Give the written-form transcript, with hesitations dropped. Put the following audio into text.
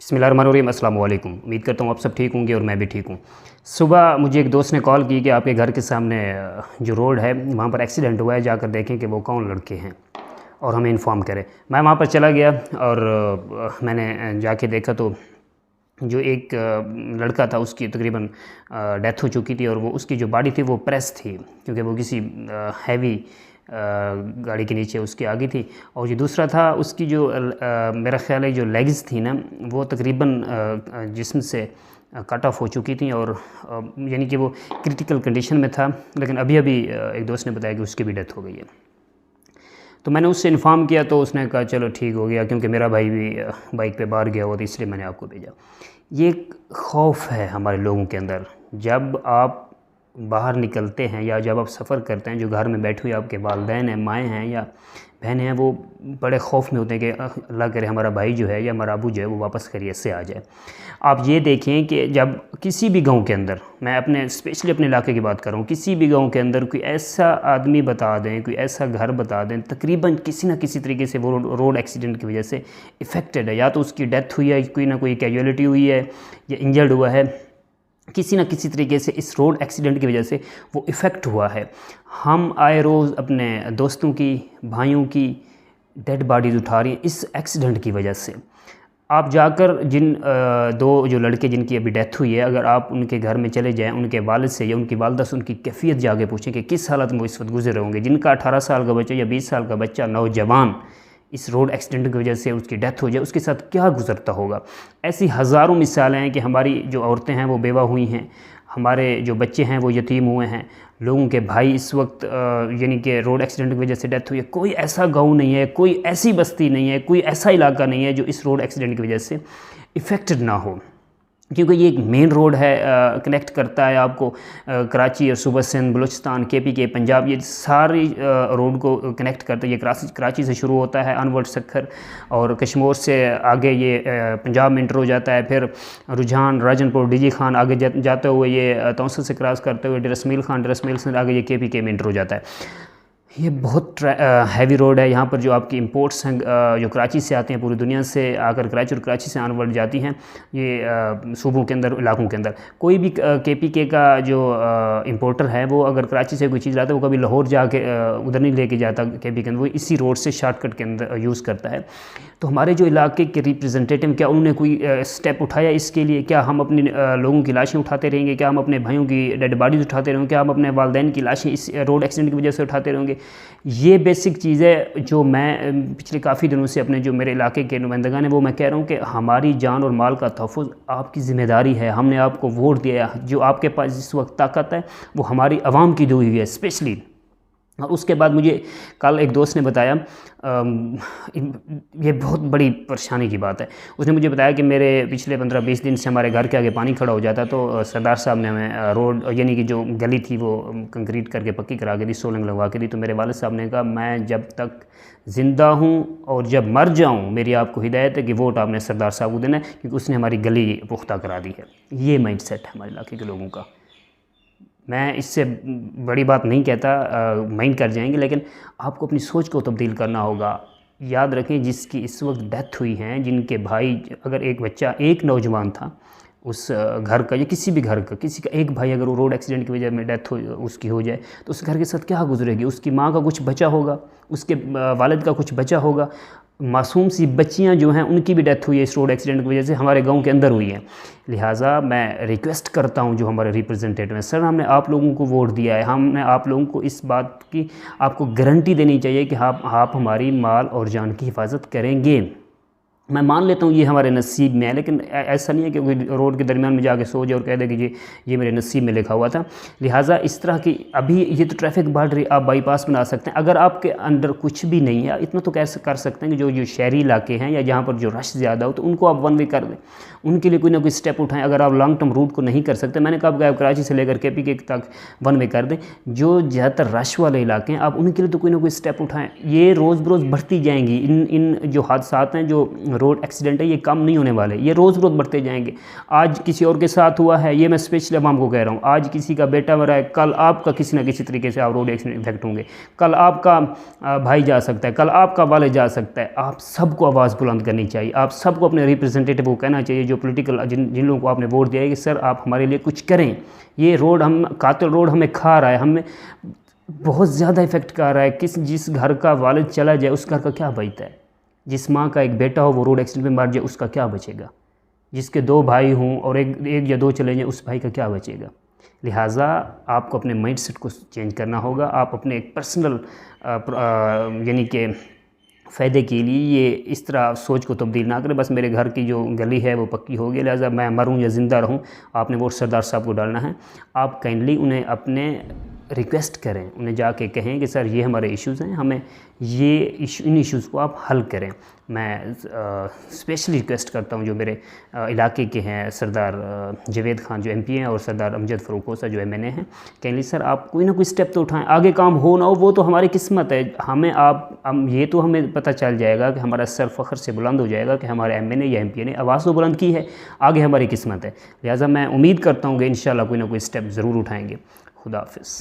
बिस्मिल्लाहिर्रहमानिर्रहीम। अस्सलाम वालेकुम। उम्मीद करता हूँ आप सब ठीक होंगे और मैं भी ठीक हूँ। सुबह मुझे एक दोस्त ने कॉल की कि आपके घर के सामने जो रोड है वहाँ पर एक्सीडेंट हुआ है, जाकर देखें कि वो कौन लड़के हैं और हमें इन्फॉर्म करें। मैं वहाँ पर चला गया और मैंने जाके देखा तो जो एक लड़का था उसकी तकरीबन डेथ हो चुकी थी और वो उसकी जो बॉडी थी वो प्रेस थी, क्योंकि वो किसी हैवी गाड़ी के नीचे उसकी आ गई थी। और जो दूसरा था उसकी जो मेरा ख़्याल है जो लेग्स थी ना वो तकरीबन जिस्म से कट ऑफ हो चुकी थी और यानी कि वो क्रिटिकल कंडीशन में था। लेकिन अभी एक दोस्त ने बताया कि उसकी भी डेथ हो गई है। तो मैंने उससे इन्फॉर्म किया तो उसने कहा चलो ठीक हो गया, क्योंकि मेरा भाई भी बाइक पे बाहर गया हुआ था, इसलिए मैंने आपको भेजा। ये एक खौफ है हमारे लोगों के अंदर। जब आप बाहर निकलते हैं या जब आप सफ़र करते हैं, जो घर में बैठे हुए आपके वालिदैन हैं, माएँ हैं या बहनें हैं, वो बड़े खौफ में होते हैं कि अल्लाह करे हमारा भाई जो है या हमारा अबू जो है वो वापस खैरियत से आ जाए। आप ये देखें कि जब किसी भी गांव के अंदर, मैं अपने स्पेशली अपने इलाके की बात कर रहा हूँ, किसी भी गांव के अंदर कोई ऐसा आदमी बता दें, कोई ऐसा घर बता दें, तकरीबन किसी न किसी तरीके से वो रोड एक्सीडेंट की वजह से इफ़ेक्टेड है। या तो उसकी डेथ हुई है, कोई ना कोई कैजुअलिटी हुई है या इंजर्ड हुआ है, किसी न किसी तरीके से इस रोड एक्सीडेंट की वजह से वो इफ़ेक्ट हुआ है। हम आए रोज़ अपने दोस्तों की, भाइयों की डेड बॉडीज़ उठा रही हैं इस एक्सीडेंट की वजह से। आप जाकर दो जो लड़के जिनकी अभी डेथ हुई है, अगर आप उनके घर में चले जाएं, उनके वालिद से या उनकी वालदा से उनकी कैफियत जाके पूछें कि किस हालत में वो इस वक्त गुजर रहे होंगे। जिनका 18 साल का बच्चा या 20 साल का बच्चा, नौजवान, इस रोड एक्सीडेंट की वजह से उसकी डेथ हो जाए, उसके साथ क्या गुजरता होगा। ऐसी हज़ारों मिसालें हैं कि हमारी जो औरतें हैं वो बेवा हुई हैं, हमारे जो बच्चे हैं वो यतीम हुए हैं, लोगों के भाई इस वक्त यानी कि रोड एक्सीडेंट की वजह से डेथ हुई है। कोई ऐसा गांव नहीं है, कोई ऐसी बस्ती नहीं है, कोई ऐसा इलाका नहीं है जो इस रोड एक्सीडेंट की वजह से इफ़ेक्टेड ना हो, क्योंकि ये एक मेन रोड है, कनेक्ट करता है आपको कराची और सूबा सिंध, बलूचिस्तान, KPK, पंजाब, ये सारी रोड को कनेक्ट करता है। ये कराची से शुरू होता है अनवर्ड सखर, और कश्मीर से आगे ये पंजाब में इंटर हो जाता है, फिर रुझान, राजनपुर, DG खान, आगे जाते हुए ये तौंसल से क्रॉस करते हुए डरसमील खान, डरसमील से आगे ये KPK में इंटर हो जाता है। ये बहुत हैवी रोड है। यहाँ पर जो आपकी इंपोर्ट्स हैं जो कराची से आते हैं, पूरी दुनिया से आकर कराची और कराची से आनवर्ड जाती हैं ये सूबों के अंदर, इलाकों के अंदर। कोई भी KPK का जो इंपोर्टर है वो अगर कराची से कोई चीज़ लाता है वो कभी लाहौर जाके उधर नहीं लेके जाता KPK के अंदर, वो इसी रोड से शॉर्टकट के अंदर यूज़ करता है। तो हमारे जो इलाके के रिप्रेजेंटेटिव, क्या उन्होंने कोई स्टेप उठाया इसके लिए? क्या हम अपने लोगों की लाशें उठाते रहेंगे? क्या हम अपने भाइयों की डेड बॉडीज़ उठाते रहेंगे? क्या हम अपने वालिदैन की लाशें इस रोड एक्सीडेंट की वजह से उठाते रहेंगे? ये बेसिक चीज़ है जो मैं पिछले काफ़ी दिनों से अपने जो मेरे इलाके के नुमाइंदगान हैं वो मैं कह रहा हूँ कि हमारी जान और माल का तहफ़्फ़ुज़ आपकी ज़िम्मेदारी है। हमने आपको वोट दिया है, जो आपके पास जिस वक्त ताकत है वो हमारी आवाम की दी हुई है स्पेशली। और उसके बाद मुझे कल एक दोस्त ने बताया, ये बहुत बड़ी परेशानी की बात है। उसने मुझे बताया कि मेरे पिछले 15-20 दिन से हमारे घर के आगे पानी खड़ा हो जाता, तो सरदार साहब ने हमें रोड यानी कि जो गली थी वो कंक्रीट करके पक्की करा के दी, सोलंग लगवा के दी। तो मेरे वालिद साहब ने कहा मैं जब तक ज़िंदा हूँ और जब मर जाऊँ, मेरी आपको हिदायत है कि वोट आपने सरदार साहब को देना है, क्योंकि उसने हमारी गली पुख्ता करा दी है। ये माइंड सेट है हमारे इलाके के लोगों का। मैं इससे बड़ी बात नहीं कहता, माइंड कर जाएंगे, लेकिन आपको अपनी सोच को तब्दील करना होगा। याद रखें जिसकी इस वक्त डेथ हुई है, जिनके भाई, अगर एक बच्चा, एक नौजवान था उस घर का या किसी भी घर का, किसी का एक भाई अगर वो रोड एक्सीडेंट की वजह में डेथ उसकी हो जाए तो उस घर के साथ क्या गुजरेगी? उसकी माँ का कुछ बचा होगा, उसके वालिद का कुछ बचा होगा, मासूम सी बच्चियां जो हैं उनकी भी डेथ हुई है इस रोड एक्सीडेंट की वजह से, हमारे गांव के अंदर हुई है। लिहाजा मैं रिक्वेस्ट करता हूं जो हमारे रिप्रेजेंटेटिव हैं, सर हमने आप लोगों को वोट दिया है, हमने आप लोगों को इस बात की आपको गारंटी देनी चाहिए कि आप हमारी माल और जान की हिफाजत करेंगे। मैं मान लेता हूँ ये हमारे नसीब में है, लेकिन ऐसा नहीं है कि कोई रोड के दरमियान में जाके सो जाए और कह दे कि ये मेरे नसीब में लिखा हुआ था। लिहाजा इस तरह की, अभी ये तो ट्रैफिक बढ़ रही, आप बाईपास बना सकते हैं। अगर आपके अंदर कुछ भी नहीं है, इतना तो कर सकते हैं कि जो शहरी इलाके हैं या जहाँ पर जो रश ज़्यादा हो तो उनको आप वन वे कर दें, उनके लिए कोई ना कोई स्टेप उठाएं। अगर आप लॉन्ग टर्म रूट को नहीं कर सकते, मैंने कहा आप कराची से लेकर KPK तक वन वे कर दें। जो ज़्यादातर रश वाले इलाके हैं आप उनके लिए तो कोई ना कोई स्टेप उठाएँ। ये रोज़ बरोज़ बढ़ती जाएंगी इन जो हादसात हैं, जो روڈ ایکسیڈنٹ ہے یہ کم نہیں ہونے والے، یہ روز روز بڑھتے جائیں گے۔ آج کسی اور کے ساتھ ہوا ہے، یہ میں اسپیشلی عوام کو کہہ رہا ہوں، آج کسی کا بیٹا مرا ہے، کل آپ کا کسی نہ کسی طریقے سے آپ روڈ ایکسیڈنٹ افیکٹ ہوں گے، کل آپ کا بھائی جا سکتا ہے، کل آپ کا والد جا سکتا ہے۔ آپ سب کو آواز بلند کرنی چاہیے، آپ سب کو اپنے ریپرزنٹیٹیو کو کہنا چاہیے جو پولیٹیکل جن لوگوں کو آپ نے ووٹ دیا ہے کہ سر آپ ہمارے لیے کچھ کریں، یہ روڈ قاتل روڈ ہمیں کھا رہا ہے، ہمیں بہت زیادہ افیکٹ کر رہا ہے۔ جس گھر کا والد چلا جائے اس گھر کا کیا بچتا ہے؟ جس ماں کا ایک بیٹا ہو وہ روڈ ایکسیڈنٹ میں مر جائے اس کا کیا بچے گا؟ جس کے 2 بھائی ہوں اور ایک یا 2 چلے جائیں اس بھائی کا کیا بچے گا؟ لہٰذا آپ کو اپنے مائنڈ سیٹ کو چینج کرنا ہوگا، آپ اپنے ایک پرسنل یعنی کہ فائدے کے لیے یہ اس طرح سوچ کو تبدیل نہ کریں بس میرے گھر کی جو گلی ہے وہ پکی ہو گئی، لہٰذا میں مروں یا زندہ رہوں آپ نے ووٹ سردار صاحب کو ڈالنا ہے۔ آپ کائنڈلی انہیں اپنے ریکویسٹ کریں، انہیں جا کے کہیں کہ سر یہ ہمارے ایشوز ہیں، ہمیں ان ایشوز کو آپ حل کریں۔ میں اسپیشلی ریکویسٹ کرتا ہوں جو میرے علاقے کے ہیں، سردار جاوید خان جو MP ہیں اور سردار امجد فاروق کوسہ جو MNA ہیں، کائنڈلی سر آپ کوئی نہ کوئی سٹیپ تو اٹھائیں، آگے کام ہو نہ ہو وہ تو ہماری قسمت ہے، یہ تو ہمیں پتہ چل جائے گا کہ ہمارا سر فخر سے بلند ہو جائے گا کہ ہمارے MNA یا MP نے آواز تو بلند کی ہے، آگے ہماری قسمت ہے۔ لہٰذا میں امید کرتا ہوں کہ انشاءاللہ کوئی نہ کوئی سٹیپ ضرور اٹھائیں گے۔ خدا حافظ۔